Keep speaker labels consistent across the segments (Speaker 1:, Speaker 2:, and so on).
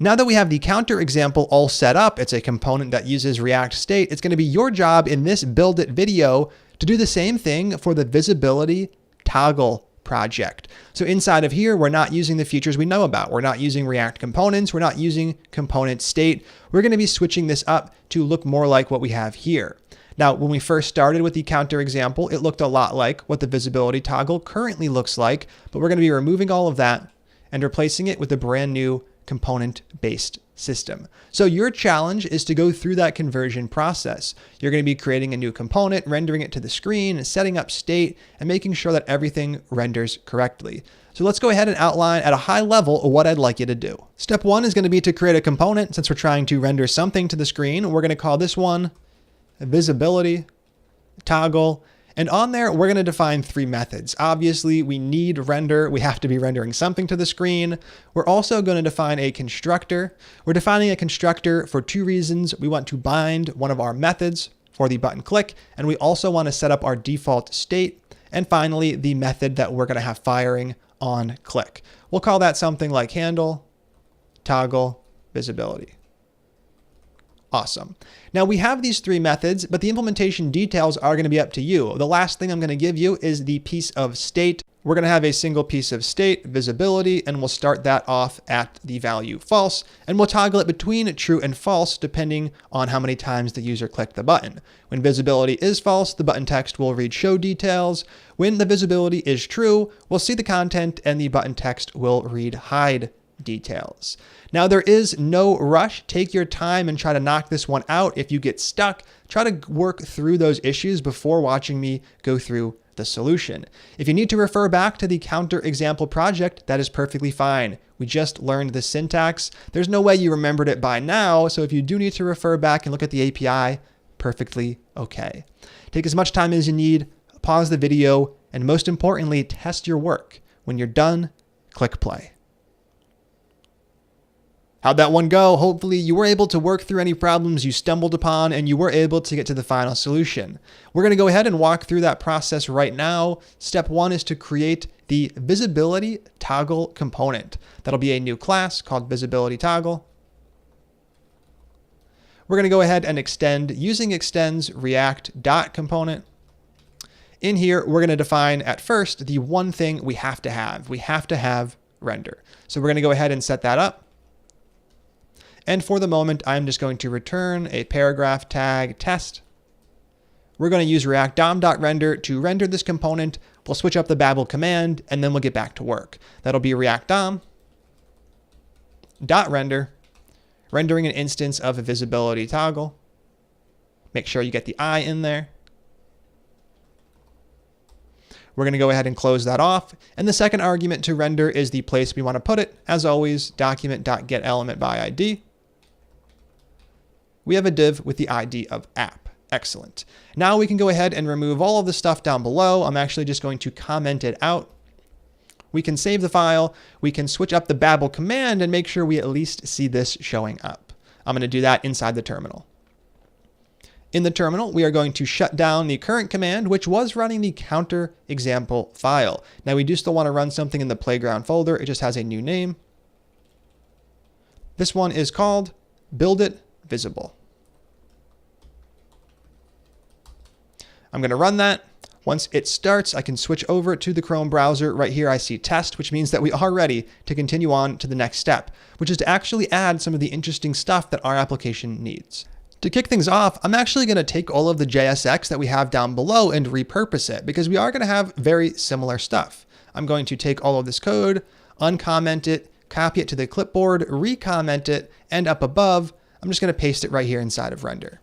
Speaker 1: Now that we have the counter example all set up, it's a component that uses React state. It's going to be your job in this build it video to do the same thing for the visibility toggle project. So inside of here, we're not using the features we know about. We're not using React components. We're not using component state. We're going to be switching this up to look more like what we have here. Now, when we first started with the counter example, it looked a lot like what the visibility toggle currently looks like, but we're going to be removing all of that and replacing it with a brand new component-based system. So your challenge is to go through that conversion process. You're going to be creating a new component, rendering it to the screen, setting up state, and making sure that everything renders correctly. So let's go ahead and outline at a high level what I'd like you to do. Step one is going to be to create a component. Since we're trying to render something to the screen, we're going to call this one visibility toggle. And on there, we're going to define three methods. Obviously, we need render. We have to be rendering something to the screen. We're also going to define a constructor. We're defining a constructor for two reasons. We want to bind one of our methods for the button click, and we also want to set up our default state. And finally, the method that we're going to have firing on click. We'll call that something like handle toggle visibility. Awesome. Now we have these three methods, but the implementation details are going to be up to you. The last thing I'm going to give you is the piece of state. We're going to have a single piece of state, visibility, and we'll start that off at the value false, and we'll toggle it between true and false depending on how many times the user clicked the button. When visibility is false, the button text will read show details. When the visibility is true, we'll see the content and the button text will read hide details. Now there is no rush. Take your time and try to knock this one out. If you get stuck, try to work through those issues before watching me go through the solution. If you need to refer back to the counter example project, that is perfectly fine. We just learned the syntax. There's no way you remembered it by now. So if you do need to refer back and look at the API, perfectly okay. Take as much time as you need, pause the video, and most importantly, test your work. When you're done, click play. How'd that one go? Hopefully you were able to work through any problems you stumbled upon and you were able to get to the final solution. We're going to go ahead and walk through that process right now. Step one is to create the visibility toggle component. That'll be a new class called VisibilityToggle. We're going to go ahead and extend using extends React.component. In here, we're going to define at first the one thing we have to have. We have to have render. So we're going to go ahead and set that up. And for the moment, I'm just going to return a paragraph tag test. We're going to use React DOM.render to render this component. We'll switch up the Babel command, and then we'll get back to work. That'll be React DOM.render, rendering an instance of a visibility toggle. Make sure you get the I in there. We're going to go ahead and close that off. And the second argument to render is the place we want to put it. As always, document.getElementById. We have a div with the ID of app. Excellent. Now we can go ahead and remove all of the stuff down below. I'm actually just going to comment it out. We can save the file. We can switch up the Babel command and make sure we at least see this showing up. I'm going to do that inside the terminal. In the terminal, we are going to shut down the current command, which was running the counter example file. Now we do still want to run something in the playground folder. It just has a new name. This one is called Build It Visible. I'm going to run that. Once it starts, I can switch over to the Chrome browser. Right here, I see test, which means that we are ready to continue on to the next step, which is to actually add some of the interesting stuff that our application needs. To kick things off, I'm actually going to take all of the JSX that we have down below and repurpose it because we are going to have very similar stuff. I'm going to take all of this code, uncomment it, copy it to the clipboard, recomment it, and up above, I'm just going to paste it right here inside of render.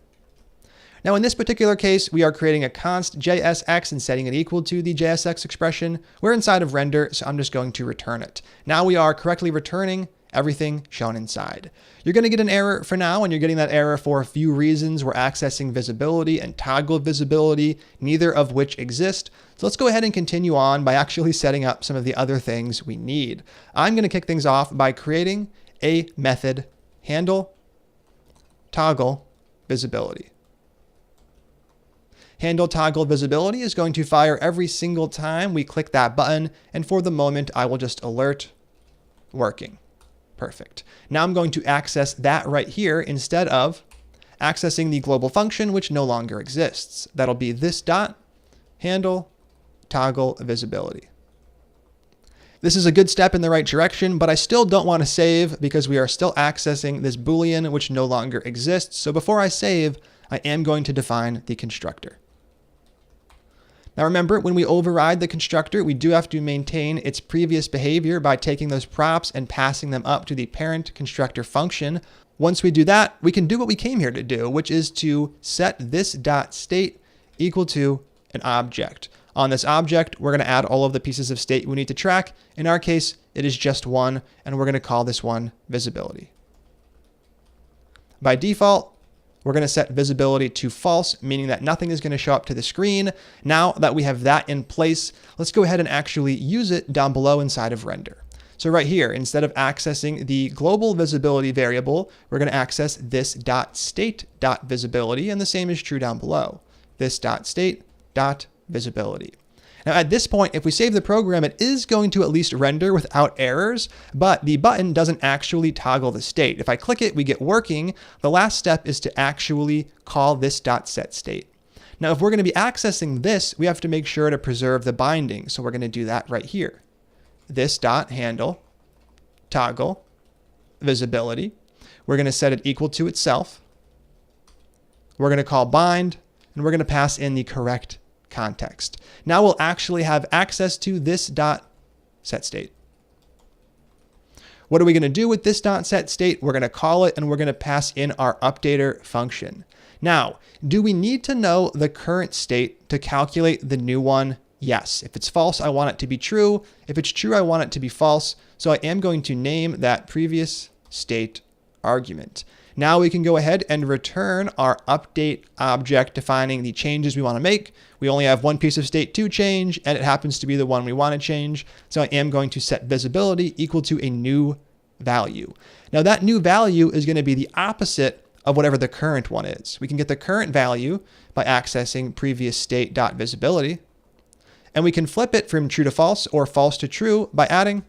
Speaker 1: Now in this particular case, we are creating a const JSX and setting it equal to the JSX expression. We're inside of render, so I'm just going to return it. Now we are correctly returning everything shown inside. You're going to get an error for now, and you're getting that error for a few reasons. We're accessing visibility and toggle visibility, neither of which exist. So let's go ahead and continue on by actually setting up some of the other things we need. I'm going to kick things off by creating a method handle toggle visibility. Handle toggle visibility is going to fire every single time we click that button, and for the moment, I will just alert working. Perfect. Now I'm going to access that right here instead of accessing the global function, which no longer exists. That'll be this dot handle toggle visibility. This is a good step in the right direction, but I still don't want to save because we are still accessing this Boolean, which no longer exists. So before I save, I am going to define the constructor. Now remember, when we override the constructor, we do have to maintain its previous behavior by taking those props and passing them up to the parent constructor function. Once we do that, we can do what we came here to do, which is to set this dot state equal to an object. On this object, we're going to add all of the pieces of state we need to track. In our case, it is just one, and we're going to call this one visibility. By default, we're going to set visibility to false, meaning that nothing is going to show up to the screen. Now that we have that in place, let's go ahead and actually use it down below inside of render. So right here, instead of accessing the global visibility variable, we're going to access this .state.visibility, and the same is true down below. This .state.visibility. Now at this point, if we save the program, it is going to at least render without errors, but the button doesn't actually toggle the state. If I click it, we get working. The last step is to actually call this .setState. Now, if we're going to be accessing this, we have to make sure to preserve the binding. So we're going to do that right here. This .handle toggle visibility. We're going to set it equal to itself. We're going to call bind, and we're going to pass in the correct context. Now we'll actually have access to this .setState. What are we going to do with this .setState? We're going to call it, and we're going to pass in our updater function. Now, do we need to know the current state to calculate the new one? Yes. If it's false, I want it to be true. If it's true, I want it to be false. So I am going to name that previous state argument. Now we can go ahead and return our update object defining the changes we want to make. We only have one piece of state to change, and it happens to be the one we want to change. So I am going to set visibility equal to a new value. Now that new value is going to be the opposite of whatever the current one is. We can get the current value by accessing previous state.visibility, and we can flip it from true to false or false to true by adding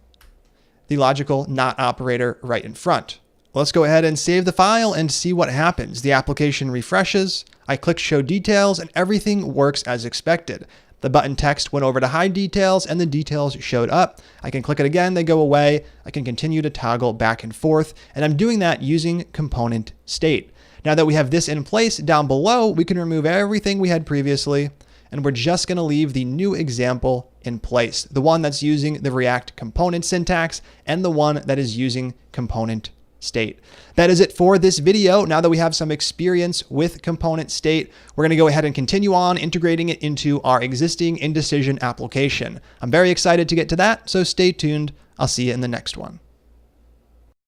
Speaker 1: the logical not operator right in front. Let's go ahead and save the file and see what happens. The application refreshes. I click show details and everything works as expected. The button text went over to hide details and the details showed up. I can click it again, they go away. I can continue to toggle back and forth, and I'm doing that using component state. Now that we have this in place, down below, we can remove everything we had previously, and we're just going to leave the new example in place, the one that's using the React component syntax and the one that is using component state. That is it for this video. Now that we have some experience with component state, we're going to go ahead and continue on integrating it into our existing indecision application. I'm very excited to get to that, so stay tuned. I'll see you in the next one.